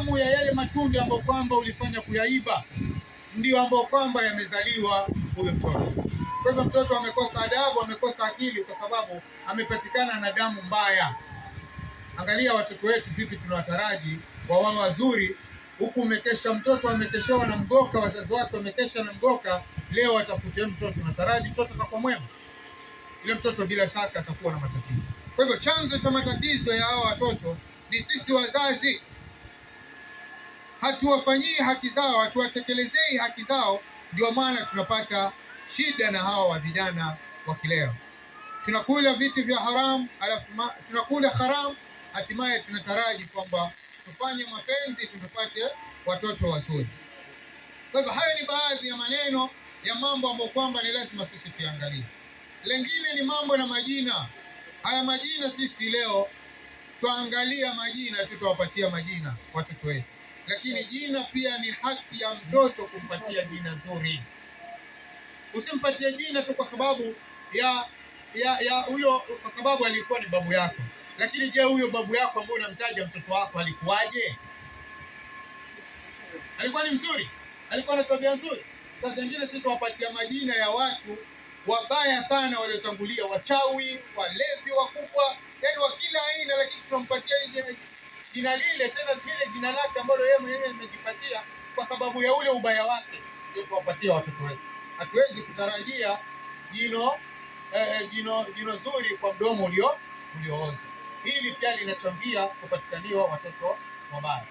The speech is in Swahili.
damu ya yale matunda ambayo kwamba ulifanya kuyaiba ndio ambayo kwamba yamezaliwa huyo mtoto. Kwa hivyo mtoto amekosa adabu, amekosa akili kwa sababu amepatikana na damu mbaya. Angalia watoto wetu vipi tunawataraji wawe wazuri, huku umekesha mtoto amekeshewa na mgoka, wazazi wake wamekesha na mgoka, leo atafutie mtoto, nataraji mtoto atakuwa mwema? Ile mtoto bila shaka atakuwa na matatizo. Kwa hivyo chanzo cha matatizo ya hao watoto ni sisi wazazi. Hatuwafanyii haki zao, hatuwatekelezei haki zao, ndio maana tunapata shida na hawa wa vijana wa kileo. Tunakula vitu vya haram, tunakula haram, hatimaye tunataraji kwamba tufanye mapenzi tupate watoto wazuri. Kwa hivyo hayo ni baadhi ya maneno ya mambo ambayo kwamba ni lazima sisi tuangalie. Lengine ni mambo na majina. Haya majina sisi leo tuangalia majina, tutawapatia majina watoto wetu. Lakini jina pia ni haki ya mtoto kumpatia jina zuri. Usimpatie jina tu kwa sababu ya huyo, kwa sababu alikuwa ni babu yako. Lakini je, huyo babu yako ambaye unamtaja mtoto wako alikuwaje? Alikuwa ni mzuri? Alikuwa na tabia nzuri? Sasa wengine sisi tuwapatia majina ya watu wabaya sana waliotangulia, wachawi, walevi wakubwa, yaani wa kila aina, lakini tunampatia jina lile, tena lile jina lake ambalo yeye mwenyewe amejipatia kwa sababu ya ule ubaya wake, ndio tuwapatia watoto wetu. Hatuwezi kutarajia jino zuri kwa mdomo uliooza. Hili pia linachangia kupatikaniwa watoto wabaya.